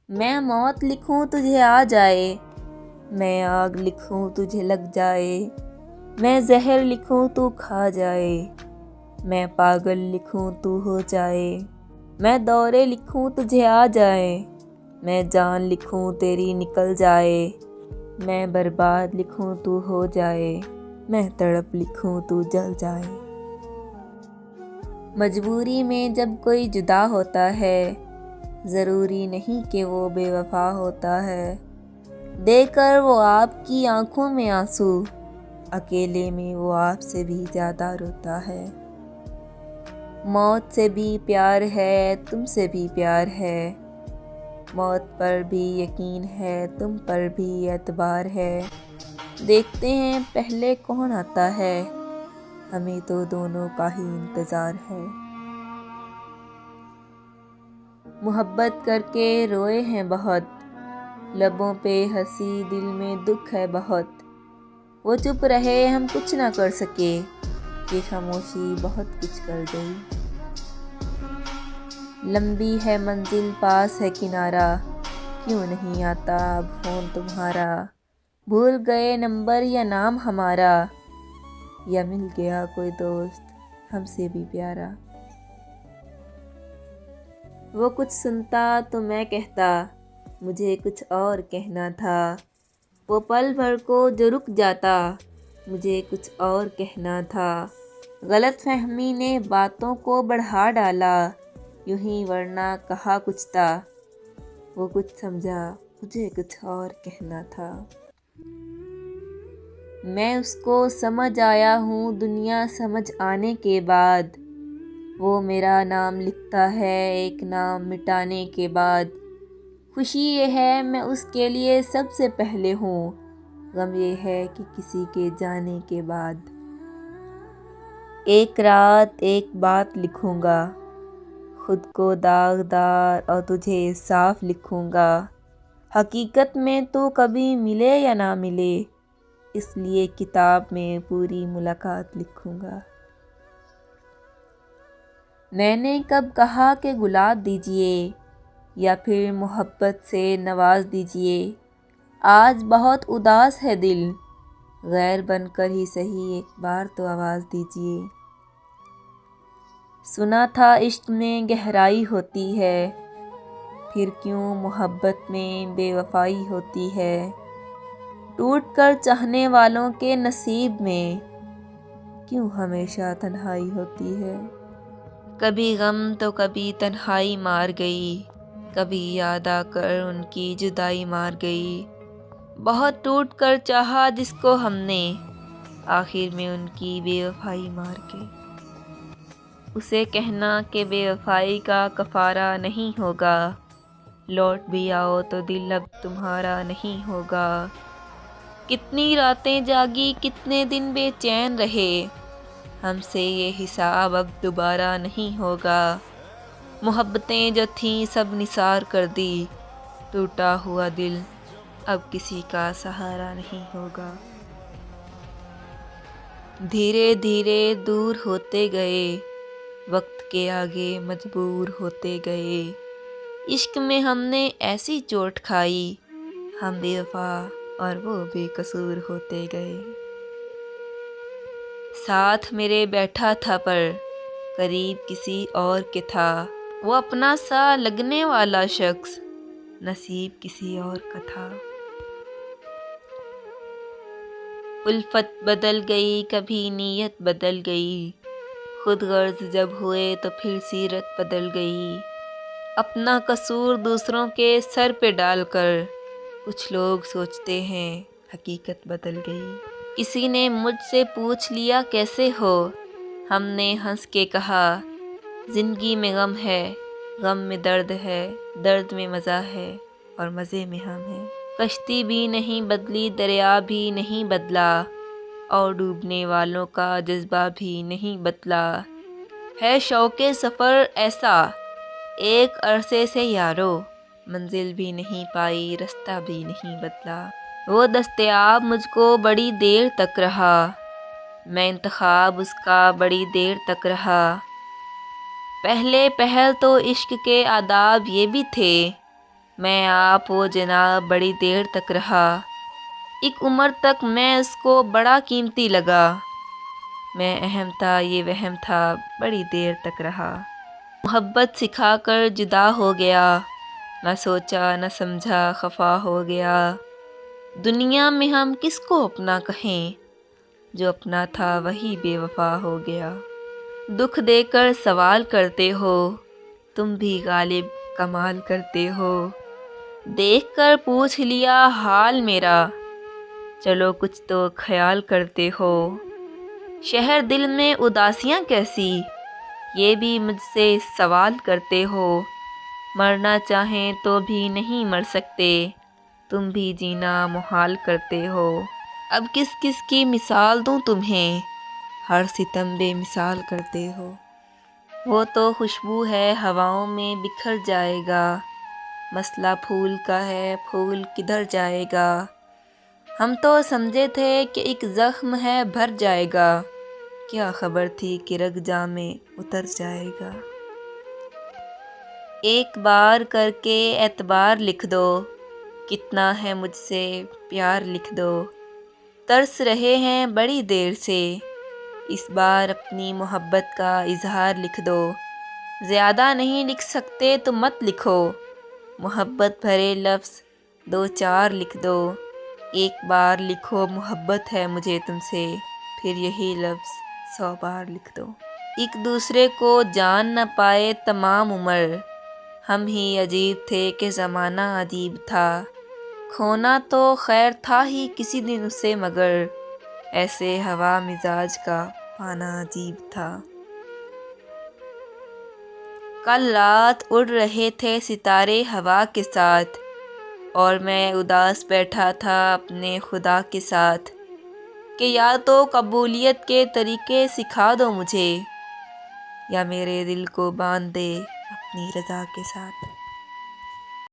میں موت لکھوں تجھے آ جائے، میں آگ لکھوں تجھے لگ جائے، میں زہر لکھوں تو کھا جائے، میں پاگل لکھوں تو ہو جائے، میں دورے لکھوں تجھے آ جائے، میں جان لکھوں تیری نکل جائے، میں برباد لکھوں تو ہو جائے، میں تڑپ لکھوں تو جل جائے۔ مجبوری میں جب کوئی جدا ہوتا ہے، ضروری نہیں کہ وہ بے وفا ہوتا ہے۔ دے کر وہ آپ کی آنکھوں میں آنسو، اکیلے میں وہ آپ سے بھی زیادہ روتا ہے۔ موت سے بھی پیار ہے، تم سے بھی پیار ہے، موت پر بھی یقین ہے، تم پر بھی اعتبار ہے۔ دیکھتے ہیں پہلے کون آتا ہے، ہمیں تو دونوں کا ہی انتظار ہے۔ محبت کر کے روئے ہیں بہت، لبوں پہ ہنسی دل میں دکھ ہے بہت، وہ چپ رہے ہم کچھ نہ کر سکے، یہ خاموشی بہت کچھ کر گئی۔ لمبی ہے منزل پاس ہے کنارہ، کیوں نہیں آتا اب فون تمہارا، بھول گئے نمبر یا نام ہمارا، یا مل گیا کوئی دوست ہم سے بھی پیارا۔ وہ کچھ سنتا تو میں کہتا، مجھے کچھ اور کہنا تھا، وہ پل بھر کو جو رک جاتا، مجھے کچھ اور کہنا تھا۔ غلط فہمی نے باتوں کو بڑھا ڈالا، یوں ہی ورنہ کہا کچھ تھا، وہ کچھ سمجھا مجھے کچھ اور کہنا تھا۔ میں اس کو سمجھ آیا ہوں دنیا سمجھ آنے کے بعد، وہ میرا نام لکھتا ہے ایک نام مٹانے کے بعد۔ خوشی یہ ہے میں اس کے لیے سب سے پہلے ہوں، غم یہ ہے کہ کسی کے جانے کے بعد۔ ایک رات ایک بات لکھوں گا، خود کو داغدار اور تجھے صاف لکھوں گا، حقیقت میں تو کبھی ملے یا نہ ملے، اس لیے کتاب میں پوری ملاقات لکھوں گا۔ میں نے کب کہا کہ گلاب دیجیے، یا پھر محبت سے نواز دیجیے، آج بہت اداس ہے دل، غیر بن کر ہی سہی ایک بار تو آواز دیجیے۔ سنا تھا عشق میں گہرائی ہوتی ہے، پھر کیوں محبت میں بے وفائی ہوتی ہے، ٹوٹ کر چاہنے والوں کے نصیب میں کیوں ہمیشہ تنہائی ہوتی ہے۔ کبھی غم تو کبھی تنہائی مار گئی، کبھی یاد آ کر ان کی جدائی مار گئی، بہت ٹوٹ کر چاہا جس کو ہم نے، آخر میں ان کی بے وفائی مار گئی۔ اسے کہنا کہ بے وفائی کا کفارہ نہیں ہوگا، لوٹ بھی آؤ تو دل اب تمہارا نہیں ہوگا۔ کتنی راتیں جاگی کتنے دن بے چین رہے، ہم سے یہ حساب اب دوبارہ نہیں ہوگا۔ محبتیں جو تھیں سب نثار کر دی، ٹوٹا ہوا دل اب کسی کا سہارا نہیں ہوگا۔ دھیرے دھیرے دور ہوتے گئے، وقت کے آگے مجبور ہوتے گئے، عشق میں ہم نے ایسی چوٹ کھائی، ہم بے وفا اور وہ بے قصور ہوتے گئے۔ ساتھ میرے بیٹھا تھا پر قریب کسی اور کے تھا، وہ اپنا سا لگنے والا شخص نصیب کسی اور کا تھا۔ الفت بدل گئی کبھی نیت بدل گئی، خود غرض جب ہوئے تو پھر سیرت بدل گئی، اپنا قصور دوسروں کے سر پہ ڈال کر کچھ لوگ سوچتے ہیں حقیقت بدل گئی۔ کسی نے مجھ سے پوچھ لیا کیسے ہو، ہم نے ہنس کے کہا زندگی میں غم ہے، غم میں درد ہے، درد میں مزہ ہے اور مزے میں ہم ہیں۔ کشتی بھی نہیں بدلی دریا بھی نہیں بدلا، اور ڈوبنے والوں کا جذبہ بھی نہیں بدلا، ہے شوق سفر ایسا ایک عرصے سے یارو، منزل بھی نہیں پائی رستہ بھی نہیں بدلا۔ وہ دستیاب مجھ کو بڑی دیر تک رہا، میں انتخاب اس کا بڑی دیر تک رہا، پہلے پہل تو عشق کے آداب یہ بھی تھے، میں آپ و جناب بڑی دیر تک رہا، ایک عمر تک میں اس کو بڑا قیمتی لگا، میں اہم تھا یہ وہم تھا، بڑی دیر تک رہا۔ محبت سکھا کر جدا ہو گیا، نہ سوچا نہ سمجھا خفا ہو گیا۔ دنیا میں ہم کس کو اپنا کہیں، جو اپنا تھا وہی بے وفا ہو گیا۔ دکھ دے کر سوال کرتے ہو، تم بھی غالب کمال کرتے ہو، دیکھ کر پوچھ لیا حال میرا، چلو کچھ تو خیال کرتے ہو۔ شہر دل میں اداسیاں کیسی، یہ بھی مجھ سے سوال کرتے ہو، مرنا چاہیں تو بھی نہیں مر سکتے، تم بھی جینا محال کرتے ہو۔ اب کس کس کی مثال دوں تمہیں، ہر ستم بے مثال کرتے ہو۔ وہ تو خوشبو ہے ہواؤں میں بکھر جائے گا، مسئلہ پھول کا ہے پھول کدھر جائے گا۔ ہم تو سمجھے تھے کہ ایک زخم ہے بھر جائے گا، کیا خبر تھی کہ رگ جاں میں اتر جائے گا۔ ایک بار کر کے اعتبار لکھ دو، کتنا ہے مجھ سے پیار لکھ دو، ترس رہے ہیں بڑی دیر سے، اس بار اپنی محبت کا اظہار لکھ دو۔ زیادہ نہیں لکھ سکتے تو مت لکھو، محبت بھرے لفظ دو چار لکھ دو، ایک بار لکھو محبت ہے مجھے تم سے، پھر یہی لفظ 100 بار لکھ دو۔ ایک دوسرے کو جان نہ پائے تمام عمر، ہم ہی عجیب تھے کہ زمانہ عجیب تھا، کھونا تو خیر تھا ہی کسی دن اسے مگر، ایسے ہوا مزاج کا پانا عجیب تھا۔ کل رات اڑ رہے تھے ستارے ہوا کے ساتھ، اور میں اداس بیٹھا تھا اپنے خدا کے ساتھ، کہ یا تو قبولیت کے طریقے سکھا دو مجھے، یا میرے دل کو باندھ دے اپنی رضا کے ساتھ۔